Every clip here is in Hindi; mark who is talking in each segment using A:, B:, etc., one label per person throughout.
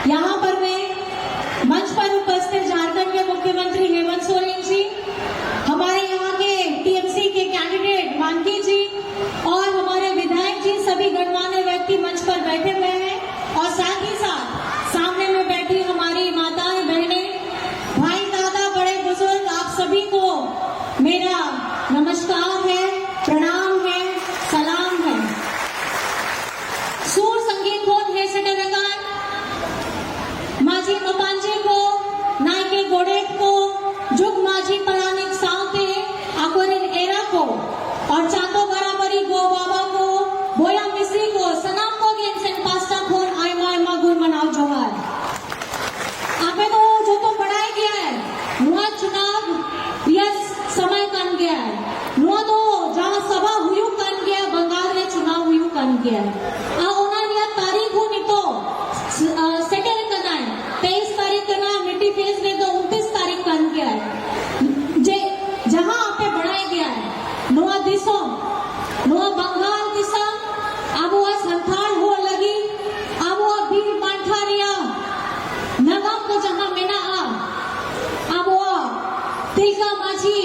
A: यहाँ पर मैं मंच पर उपस्थित झारखंड के मुख्यमंत्री हेमंत सोरेन जी, हमारे यहाँ के टीएमसी के कैंडिडेट मानकी जी और हमारे विधायक जी, सभी गणमान्य व्यक्ति मंच पर बैठे हुए हैं और साथ ही साथ सामने में बैठी हमारी माताएं, बहनें, भाई, दादा, बड़े बुजुर्ग, आप सभी को मेरा नमस्कार है, प्रणाम है, सलाम है। सूर संगीत कोण हे सटरकार माझी मपांजे को नायके गोडेट को जुग माझी परानिक सावते आकोरिन एरा को और चांदो बराबरी गो बाबा को बोया मिस्री को सनाम को गेंसन पास्ता खोन आयमा गुर मनाव जोहार। आपे तो जो तो बढ़ाया गया है नुआ चुनाव यस समय कन गया है नुआ तो जहाँ सभा हुई कन गया बंगाल में चुनाव हुई कन गया है उन्होंने तारीख हो नहीं तो सेटल करना है 23 तारीख करना मिट्टी फेस में तो 29 तारीख कन गया है जहाँ आपे बढ़ाया गया है नुआ दिसो नुआ बंगाल दिशा अब वह संथाल हो लगी अब वह बीर मांठारिया नगम को जहाँ मिना अब वह तिलका माझी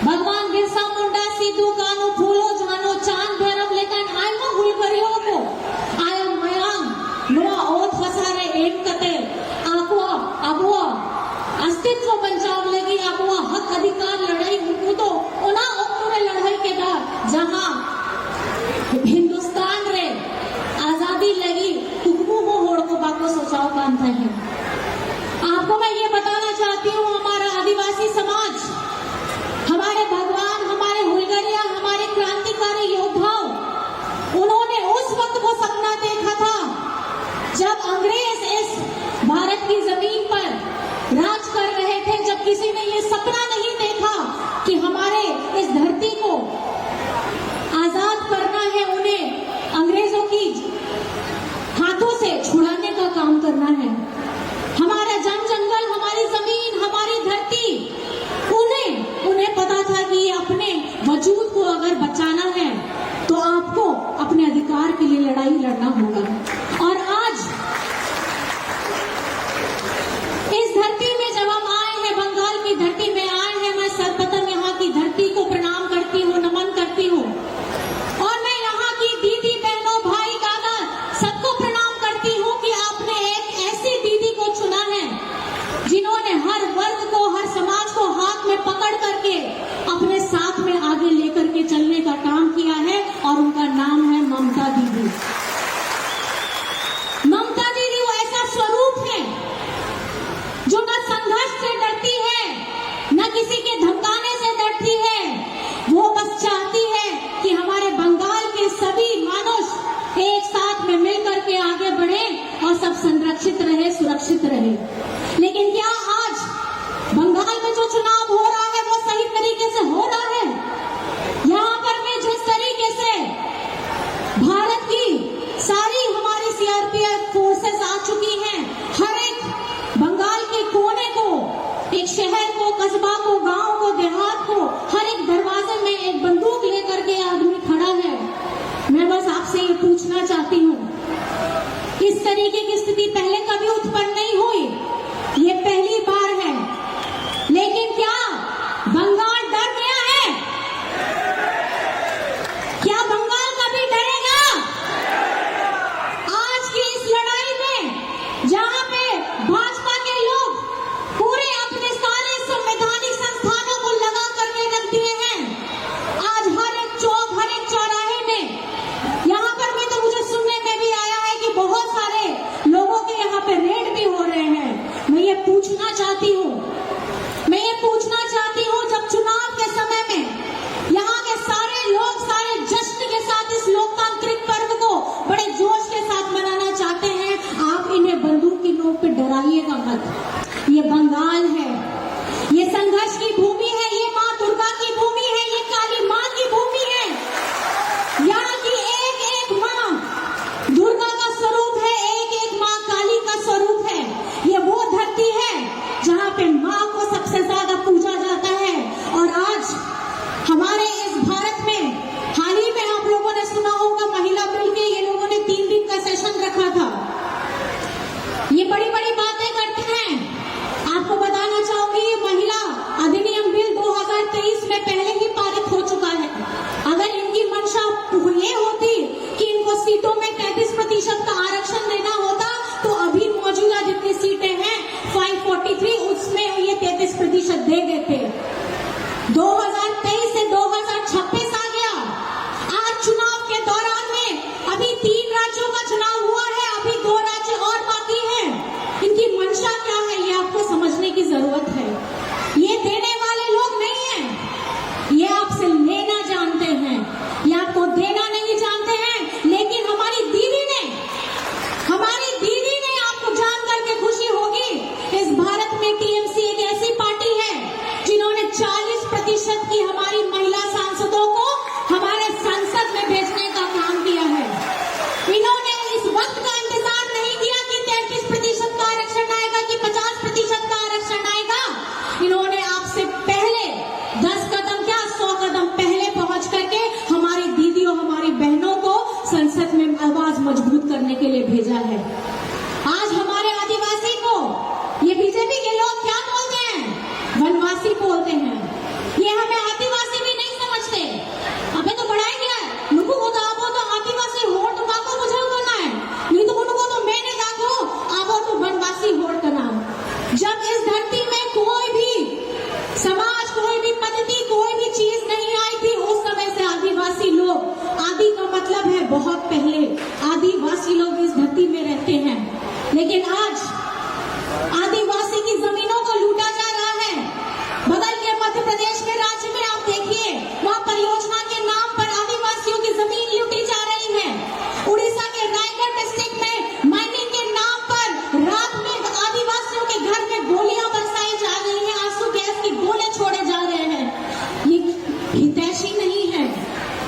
A: भगवान बिरसा मुंडा सिद्धू कानू फूलो जानो चांद भैरव लेकिन आयमा हुई करियो को आयम मयांग नुआ ओत फसारे एक कते आको अबुआ अस्तित्व बचाव लगी अबुआ हक अधिकार लड़ाई उनको तो उना ओक्टोरे लड़ाई के बाद जहां हिंदुस्तान रे आजादी लगी तुकमु हो होड़ को बाको सोचाओ काम था है। आपको मैं ये बताना चाहती हूँ हमारा आदिवासी समाज, हमारे भगवान, हमारे हुलगरिया, हमारे क्रांतिकारी योद्धाओं, उन्होंने उस वक्त वो सपना देखा था जब अंग्रेज इस भारत की जमीन पर राज कर रहे थे, जब किसी ने ये सपना नहीं देखा कि हमारे इस धरती को आजाद करना है, उन्हें अंग्रेजों की हाथों से छुड़ाने का काम करना है। हमारा जंगल, हमारी जमीन, हमारी धरती, उन्हें पता था कि अपने वजूद को अगर बचाना है तो आपको अपने अधिकार के लिए लड़ाई लड़ना होगा। और आज इस धरती में जब हम आए हैं, बंगाल की धरती में आए हैं, मैं सर्वप्रथम यहाँ की धरती को प्रणाम करती हूँ, नमन करती हूँ और मैं यहाँ की दीदी, बहनों, भाई, दादा सबको प्रणाम करती हूँ कि आपने एक ऐसी दीदी को चुना है जिन्होंने हर वर्ग को, हर समाज को हाथ में पकड़ करके अपने साथ में आगे लेकर के चलने का काम किया है और उनका नाम है ममता दीदी। ममता दीदी वो ऐसा स्वरूप है जो न संघर्ष से डरती है, न किसी के धमकाने से डरती है। वो बस चाहती है कि हमारे बंगाल के सभी मनुष्य एक साथ में मिलकर के आगे बढ़े और सब संरक्षित रहे, सुरक्षित रहे। लेकिन क्या आज बंगाल में जो चुनाव हो रहा है वो सही तरीके से हो रहा है? यहाँ पर मैं जिस तरीके से भारत की सारी हमारी सीआरपीएफ फोर्सेस आ चुकी हैं, हर एक बंगाल के कोने को, एक शहर को, कस्बा को, गांव को, देहात को, हर एक दरवाजे में एक बंदूक लेकर के आदमी खड़ा है। मैं बस आपसे ये पूछना चाहती हूँ, इस तरीके की स्थिति पहले कभी उत्पन्न नहीं हुई, ये पहली बार है। लेकिन क्या बंगाल डर गया है? क्या बंगाल कभी डरेगा? आज की इस लड़ाई में जहां पे भाजपा के लोग पूरे अपने सारे संवैधानिक संस्थानों को लगा करके रख दिए हैं, आज हर एक चौक, हर एक चौराहे में, यहाँ पर मैं तो मुझे सुनने में भी आया है कि बहुत सारे लोगों के यहाँ पे रेड भी हो रहे हैं। मैं ये पूछना चाहती हूँ, जब चुनाव के समय में यहाँ के सारे लोग सारे जश्न के साथ इस लोकतांत्रिक पर्व को बड़े जोश के साथ मनाना चाहते हैं, आप इन्हें बंदूक की नोक पे डराइएगा मत। ये बंगाल है, ये संघर्ष की भूमि है, ये माँ दुर्गा की भूमि है, ये काली माँ की भूमि है। यहाँ की एक एक माँ दुर्गा का स्वरूप है, एक एक माँ काली का स्वरूप है। ये वो धरती है जहाँ पे माँ को सबसे ज्यादा पूजा जाता है। और आज हमारे इस भारत में हाल ही में आप लोगों ने सुना होगा, महिला बिल के ये लोगों ने 3 दिन का सेशन रखा था। ये बड़ी भेजा है। आज हमारे आदिवासी को ये बीजेपी के लोग क्या बोलते हैं? वनवासी बोलते हैं। ये हमें आदिवासी भी नहीं समझते। हमें तो बढ़ाई गया है नुकु को तो आपो तो आदिवासी होड़ तो काको बुझल करना है, नहीं तो उनको तो मैंने दाखो आपो तो वनवासी होड़ करना। जब इस धरती में कोई भी समाज, कोई भी पद्धति, कोई भी चीज नहीं आई थी, उस समय से आदिवासी लोग, आदि का मतलब है बहुत पहले, आदिवासी लोग इस धरती में रहते हैं। लेकिन आज आदिवासी की जमीनों को लूटा जा रहा है। बदल के मध्य प्रदेश के राज्य में आप देखिए, वहाँ परियोजना के नाम पर आदिवासियों की जमीन लूटी जा रही है। उड़ीसा के रायगढ़ डिस्ट्रिक्ट में माइनिंग के नाम पर रात में आदिवासियों के घर में गोलियां बरसाई जा रही हैं, आंसू गैस के गोले छोड़े जा रहे हैं। ये हितैषी नहीं है।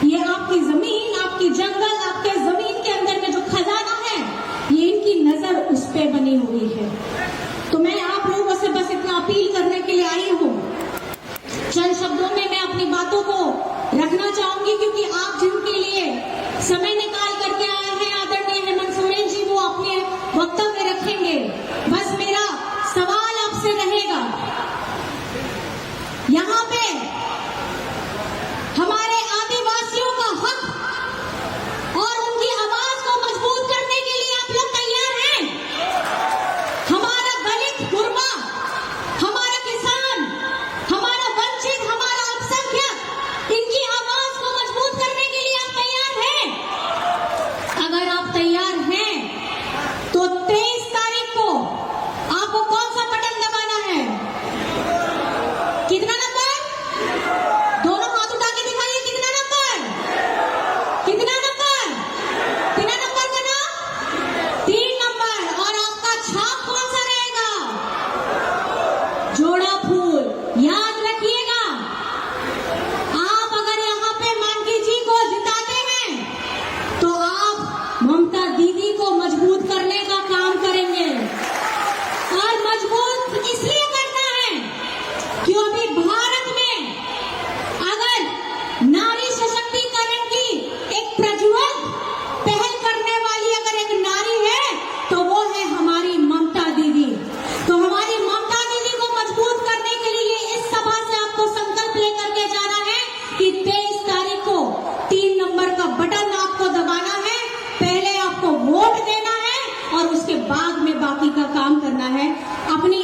A: ये आपकी जमीन, आपकी जंगल, आपके जमीन के अंदर में जो खजाना है, ये इनकी नजर उस पे बनी हुई है। तो मैं आप लोगों से बस इतना अपील करने के लिए आई हूँ। चंद शब्दों में मैं अपनी बातों को रखना चाहूंगी, क्योंकि आप जिनके लिए समय निकाल करके आए हैं, आदरणीय हेमंत सोरेन जी, वो अपने वक्तव्य रखेंगे। बस मेरा सवाल आपसे रहेगा, यहाँ पे हमारे आदिवासियों का हक और उनकी आवाज को मजबूत करने के लिए आप लोग तैयार हैं? हमारा दलित, गुरबा, हमारा किसान, हमारा वंचित, हमारा अल्पसंख्यक, इनकी आवाज को मजबूत करने के लिए आप तैयार हैं? अगर आप तैयार हैं तो 23 तारीख को आपको कौन सा बटन दबाना है? कितना नंबर? दोनों हाथ उठा के दिखाइए, कितना नंबर? कितना नंबर? 3 नंबर का ना? 3 नंबर। और आपका छाप कौन सा रहेगा? जोड़ा फूल। याद रखिएगा, आप अगर यहाँ पे मांगी जी को जिताते हैं तो आप ममता दीदी को मजबूत करने का काम करेंगे। और मजबूत इसलिए करना है क्योंकि भारत में अगर नारी सशक्तिकरण की एक प्रज्वल पहल करने वाली अगर एक नारी है तो वो है हमारी ममता दीदी। तो हमारी ममता दीदी को मजबूत करने के लिए इस सभा से आपको संकल्प लेकर के जाना है कि 23 तारीख को 3 नंबर का बटन आपको दबाना है। पहले आपको वोट देना है और उसके बाद में बाकी का काम करना है। अपनी